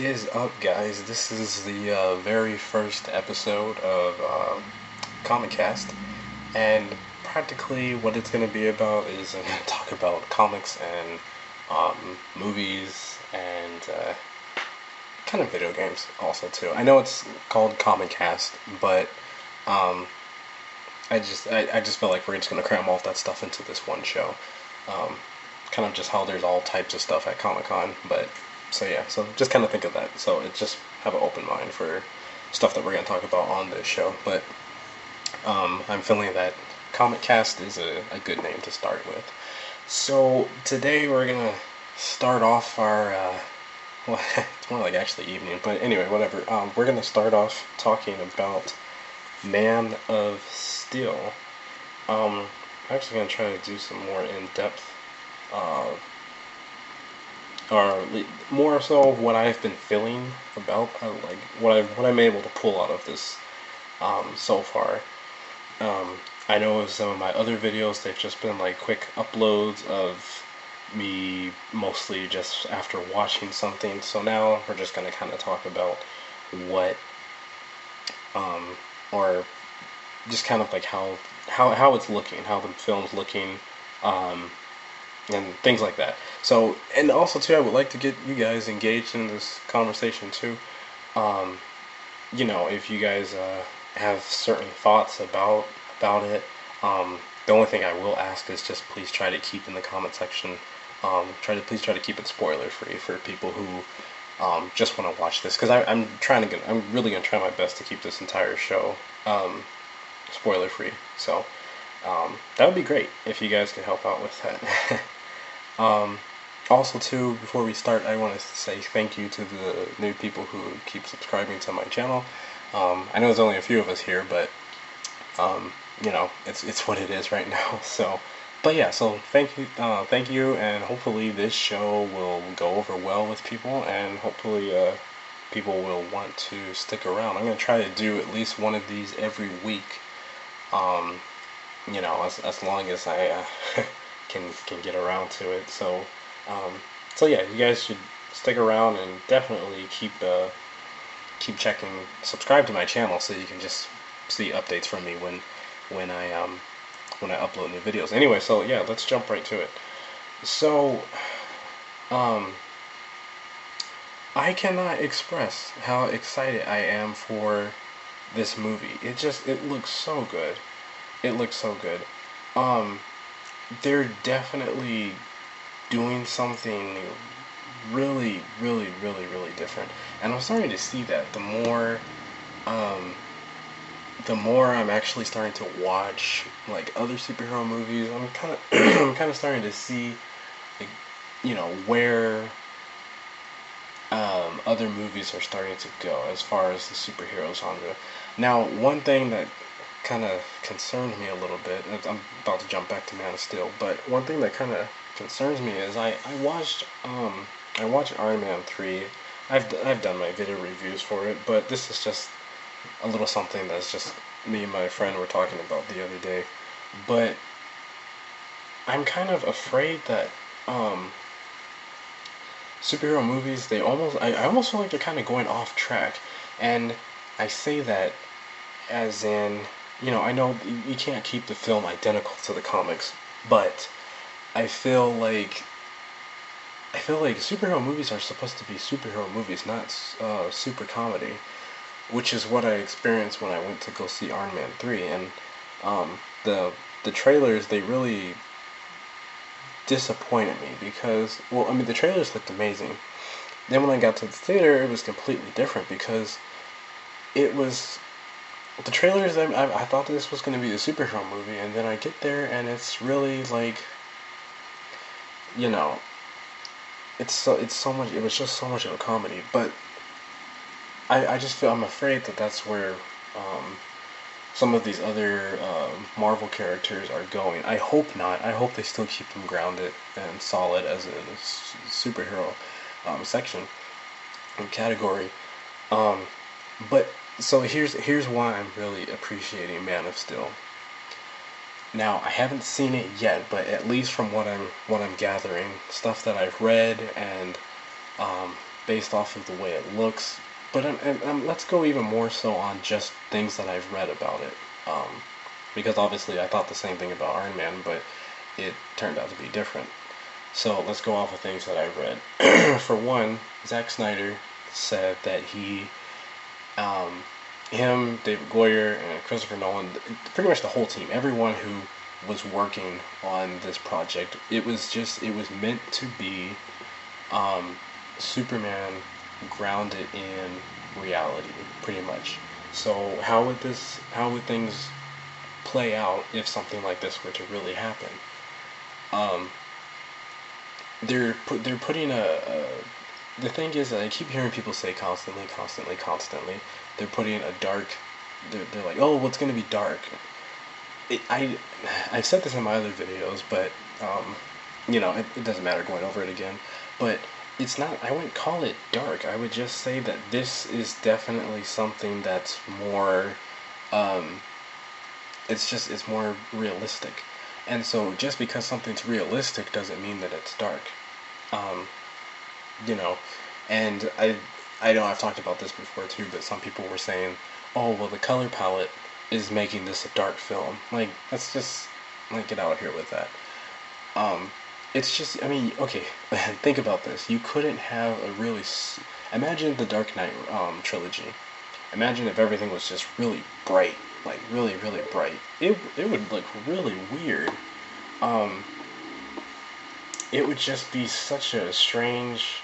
is up, guys? This is the very first episode of Comic Cast, and practically what it's going to be about is I'm going to talk about comics and movies and kind of video games also too. I know it's called Comic Cast, but um, I just feel like we're just going to cram all that stuff into this one show. Um, Kind of just how there's all types of stuff at Comic Con, but so yeah, so just kind of think of that. So it just have an open mind for stuff that we're gonna talk about on this show. But I'm feeling that Comic Cast is a good name to start with. So today we're gonna start off our well, it's more like actually evening, but anyway, whatever. We're gonna start off talking about Man of Steel. I'm actually gonna try to do some more in-depth uh, or more so what I've been feeling about, like what I'm able to pull out of this so far. I know some of my other videos they've just been like quick uploads of me mostly just after watching something. So now we're just gonna kind of talk about what or just kind of like how it's looking, how the film's looking. Um, and things like that. So, and also too, I would like to get you guys engaged in this conversation too. Um, if you guys have certain thoughts about it, the only thing I will ask is just please try to keep in the comment section. Please try to keep it spoiler free for people who just want to watch this, because I'm really gonna try my best to keep this entire show spoiler free. So. That would be great if you guys could help out with that. Also, too, before we start, I want to say thank you to the new people who keep subscribing to my channel. I know there's only a few of us here, but it's what it is right now. So, but yeah, so thank you, and hopefully this show will go over well with people, and hopefully people will want to stick around. I'm gonna try to do at least one of these every week. As long as I can get around to it. So yeah, you guys should stick around and definitely keep checking, subscribe to my channel so you can just see updates from me when I upload new videos. Anyway, so yeah, let's jump right to it. So I cannot express how excited I am for this movie. It looks so good. It looks so good. Um, they're definitely doing something really, really, really, really different, and I'm starting to see that um, the more I'm actually starting to watch like other superhero movies. I'm kind of, I'm kind of starting to see, like, where other movies are starting to go as far as the superhero genre. Now, one thing that kind of concerned me a little bit. I'm about to jump back to Man of Steel, but one thing that kind of concerns me is I watched Iron Man 3. I've done my video reviews for it, but this is just a little something that's just me and my friend were talking about the other day. But I'm kind of afraid that superhero movies, I almost feel like they're kind of going off track, and I say that as in, I know you can't keep the film identical to the comics, but I feel like superhero movies are supposed to be superhero movies, not super comedy, which is what I experienced when I went to go see Iron Man 3, and um, the trailers, they really disappointed me because, well, I mean, the trailers looked amazing. Then when I got to the theater, it was completely different because it was the trailers. I thought this was going to be a superhero movie, and then I get there and it's really like, you know, it's so much. It was just so much of a comedy, but I just feel, I'm afraid that that's where some of these other Marvel characters are going. I hope not. I hope they still keep them grounded and solid as in a superhero section and category. Um, but so here's why I'm really appreciating Man of Steel. Now, I haven't seen it yet, but at least from what I'm gathering, stuff that I've read and based off of the way it looks. But let's go even more so on just things that I've read about it. Because obviously I thought the same thing about Iron Man, but it turned out to be different. So let's go off of things that I've read. For one, Zack Snyder said that him, David Goyer, and Christopher Nolan, pretty much the whole team, everyone who was working on this project, it was meant to be Superman grounded in reality, pretty much. So how would things play out if something like this were to really happen? Um, they're putting the thing is, I keep hearing people say constantly, they're putting a dark. They're like, oh, what's gonna be dark? I've said this in my other videos, but it doesn't matter going over it again. But it's not. I wouldn't call it dark. I would just say that this is definitely something that's more. It's more realistic, and so just because something's realistic doesn't mean that it's dark. Um, you know, and I know I've talked about this before too, but some people were saying, oh, well, the color palette is making this a dark film. Like, let's just, like, get out of here with that. Um, it's just, I mean, okay, think about this. You couldn't have a imagine the Dark Knight trilogy. Imagine if everything was just really bright, like really, really bright. It would look really weird. Um, it would just be such a strange.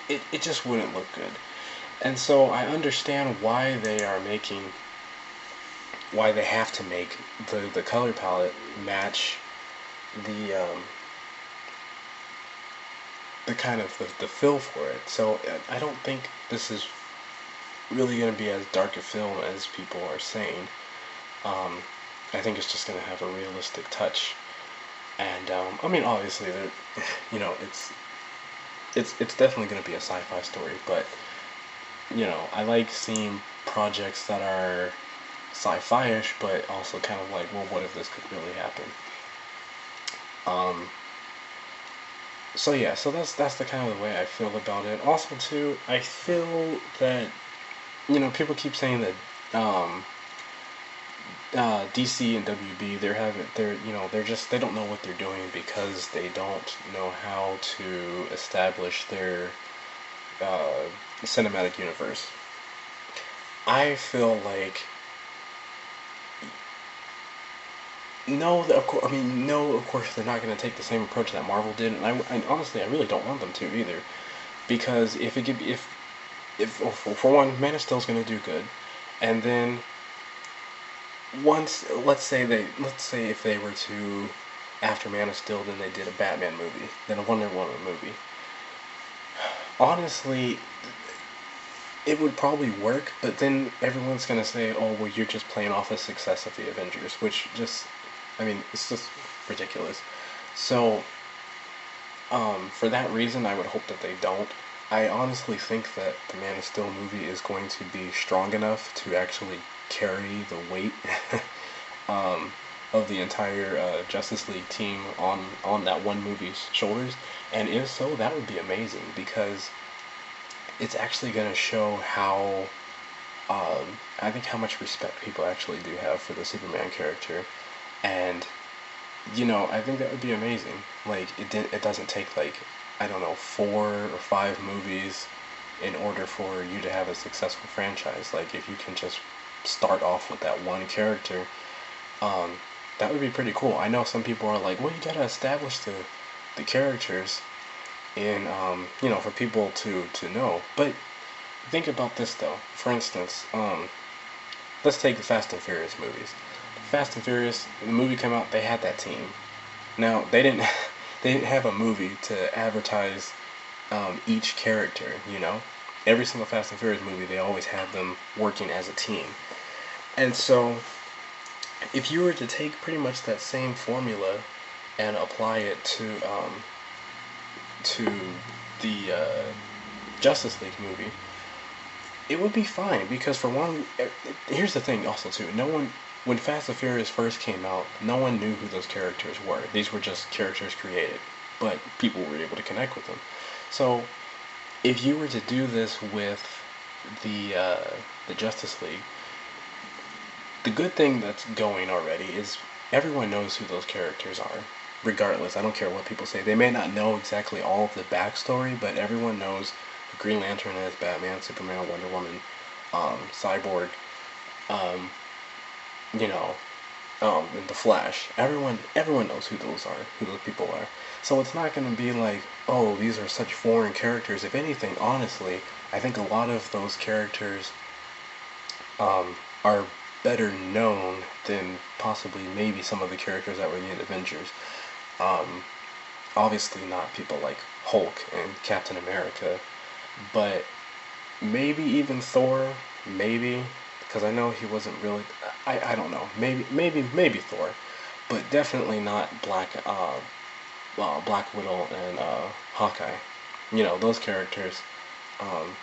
It just wouldn't look good. And so I understand why they have to make the color palette match the kind of the feel for it. So I don't think this is really going to be as dark a film as people are saying. I think it's just going to have a realistic touch. And I mean, obviously, it's definitely going to be a sci-fi story, but I like seeing projects that are sci-fi-ish, but also kind of like, well, what if this could really happen? Um, so yeah, so that's the kind of the way I feel about it. Also, too, I feel that people keep saying that DC and WB they don't know what they're doing because they don't know how to establish their cinematic universe. I feel like no, of course. I mean, no, of course they're not going to take the same approach that Marvel did, and I honestly I really don't want them to either, because if for one, Man of Steel is going to do good, and then once let's say if they were to after Man of Steel, then they did a Batman movie, then a Wonder Woman movie. Honestly, it would probably work, but then everyone's gonna say, "Oh, well, you're just playing off the success of the Avengers," which I mean, it's just ridiculous. So, for that reason, I would hope that they don't. I honestly think that the Man of Steel movie is going to be strong enough to actually carry the weight um, of the entire Justice League team on that one movie's shoulders. And if so, that would be amazing because it's actually going to show how I think how much respect people actually do have for the Superman character, and I think that would be amazing. Like it doesn't take like I don't know 4 or 5 movies in order for you to have a successful franchise. Like if you can just start off with that one character, um, that would be pretty cool. I know some people are like, well, you gotta establish the characters in for people to know. But think about this though. For instance, let's take the Fast and Furious movies. Fast and Furious, the movie came out, they had that team. Now they didn't they didn't have a movie to advertise each character. Every single Fast and Furious movie, they always had them working as a team. And so, if you were to take pretty much that same formula and apply it to the Justice League movie, it would be fine because for one, here's the thing also too, no one, when Fast and Furious first came out, no one knew who those characters were. These were just characters created, but people were able to connect with them. So if you were to do this with the Justice League, the good thing that's going already is everyone knows who those characters are. Regardless, I don't care what people say. They may not know exactly all of the backstory, but everyone knows who Green Lantern is, Batman, Superman, Wonder Woman, Cyborg, um, you know, and the Flash. Everyone knows who those are, who those people are. So it's not going to be like, oh, these are such foreign characters. If anything, honestly, I think a lot of those characters are better known than possibly maybe some of the characters that were in the Avengers. Um, Obviously not people like Hulk and Captain America, but maybe even Thor, maybe, because I know he wasn't really. I don't know. Maybe Thor, but definitely not Black Widow and Hawkeye. You know those characters. Um,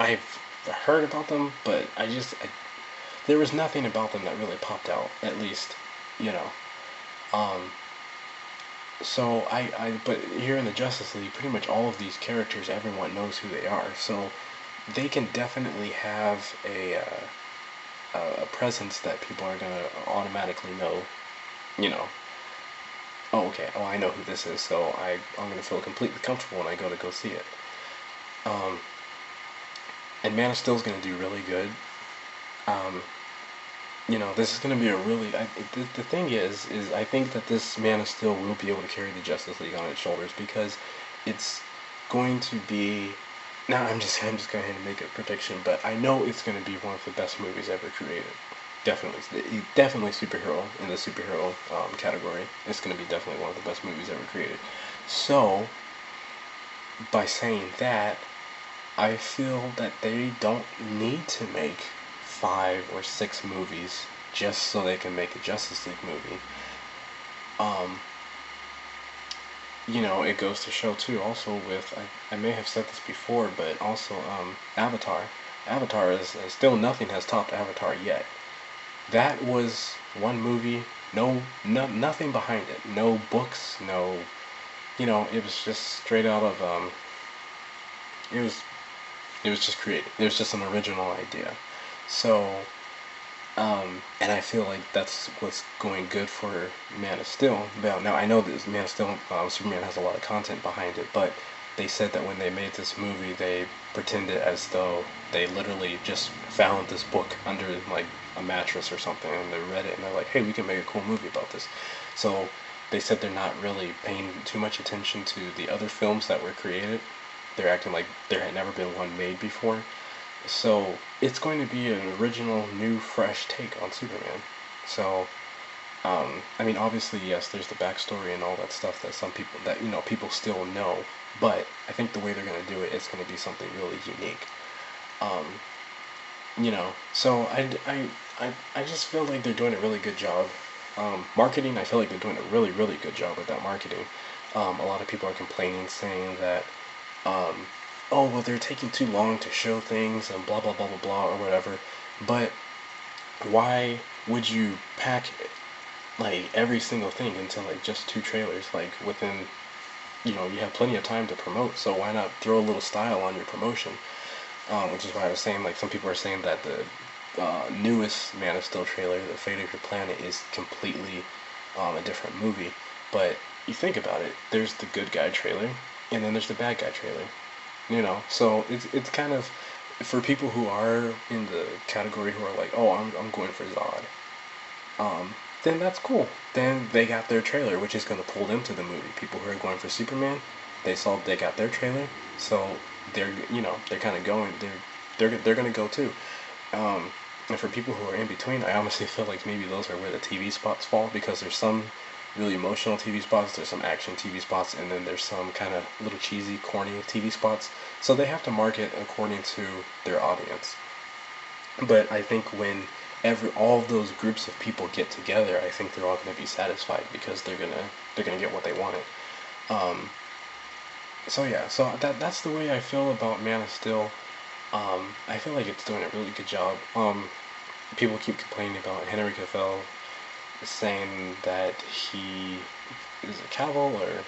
I've heard about them, but there was nothing about them that really popped out. At least, you know. Um, but here in the Justice League, pretty much all of these characters, everyone knows who they are. So they can definitely have a presence that people are gonna automatically know. You know, oh okay, oh I know who this is, so I'm gonna feel completely comfortable when I go see it. Um, and Man of Steel is gonna do really good. Um, this is going to be a really. The thing is I think that this Man of Steel will be able to carry the Justice League on its shoulders because it's going to be. Now I'm just going to make a prediction, but I know it's going to be one of the best movies ever created. Definitely superhero in the superhero category. It's going to be definitely one of the best movies ever created. So by saying that, I feel that they don't need to make 5 or 6 movies just so they can make a Justice League movie. Um, it goes to show too. Also, with I may have said this before, but also Avatar. Avatar is still nothing has topped Avatar yet. That was one movie, nothing behind it, no books, no, it was just straight out of it was it was just created. It was just an original idea. So and I feel like that's what's going good for Man of Steel. Now I know that Man of Steel, Superman has a lot of content behind it, but they said that when they made this movie, they pretended as though they literally just found this book under like a mattress or something, and they read it, and they're like, "Hey, we can make a cool movie about this." So they said they're not really paying too much attention to the other films that were created. They're acting like there had never been one made before. So it's going to be an original, new, fresh take on Superman. So, I mean, obviously, yes, there's the backstory and all that stuff that some people people still know. But I think the way they're going to do it is going to be something really unique. Um, so I just feel like they're doing a really good job. Marketing, I feel like they're doing a really, really good job with that marketing. A lot of people are complaining, saying that um, oh well they're taking too long to show things and blah blah blah blah blah or whatever. But why would you pack like every single thing into like just 2 trailers? Like within you have plenty of time to promote, so why not throw a little style on your promotion? Which is why I was saying like some people are saying that the newest Man of Steel trailer, The Fate of Your Planet, is completely a different movie. But you think about it, there's the good guy trailer, and then there's the bad guy trailer. So it's kind of for people who are in the category who are like, oh, I'm going for Zod. Then that's cool. Then they got their trailer, which is going to pull them to the movie. People who are going for Superman, they got their trailer, so they're kind of going. They're going to go too. And for people who are in between, I honestly feel like maybe those are where the TV spots fall because there's some really emotional TV spots, there's some action TV spots, and then there's some kind of little cheesy, corny TV spots. So they have to market according to their audience. But I think when all of those groups of people get together, I think they're all going to be satisfied because they're gonna get what they wanted. Um, so yeah, so that's the way I feel about Man of Steel. I feel like it's doing a really good job. People keep complaining about Henry Cavill saying that he is a Cavill, or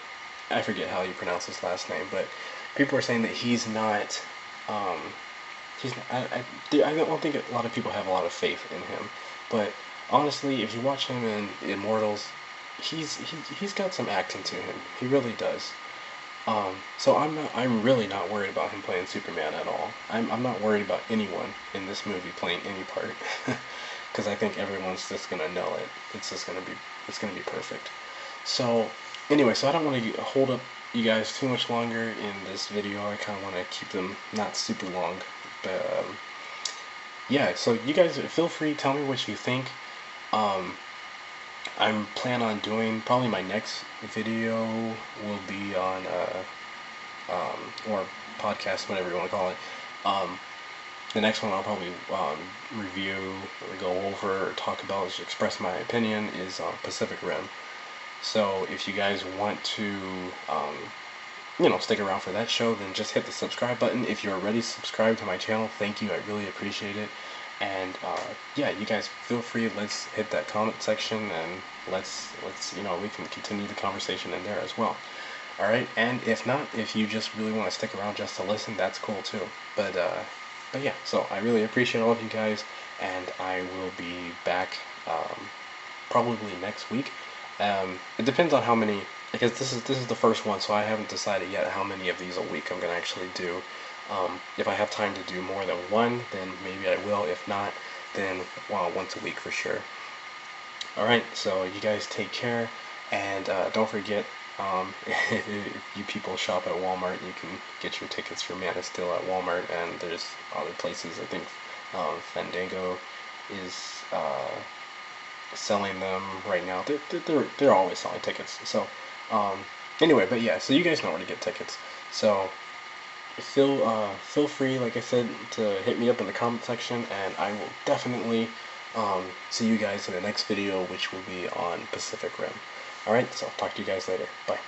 I forget how you pronounce his last name, but people are saying that he's not. Um, I don't think a lot of people have a lot of faith in him, but honestly, if you watch him in Immortals, he's got some acting to him. He really does. So I'm really not worried about him playing Superman at all. I'm not worried about anyone in this movie playing any part, because I think everyone's just gonna nail it. It's gonna be perfect. So anyway, so I don't want to hold up you guys too much longer in this video. I kind of want to keep them not super long, but yeah. So you guys feel free, tell me what you think. Um, I'm planning on doing probably my next video will be on or podcast, whatever you want to call it. Um, the next one I'll probably review or go over or talk about, just express my opinion, is Pacific Rim. So if you guys want to, stick around for that show, then just hit the subscribe button. If you're already subscribed to my channel, thank you. I really appreciate it. And yeah, you guys feel free. Let's hit that comment section, and let's we can continue the conversation in there as well. All right. And if not, if you just really want to stick around just to listen, that's cool too. But yeah. So I really appreciate all of you guys, and I will be back probably next week. It depends on how many, because this is the first one, so I haven't decided yet how many of these a week I'm gonna actually do. If I have time to do more than one, then maybe I will. If not, then once a week for sure. All right, so you guys take care, and don't forget, if you people shop at Walmart, you can get your tickets for Man of Steel at Walmart, and there's other places. I think Fandango is selling them right now. They're always selling tickets. So anyway, but yeah, so you guys know where to get tickets. So feel free, like I said, to hit me up in the comment section, and I will definitely see you guys in the next video, which will be on Pacific Rim. Alright, so talk to you guys later. Bye.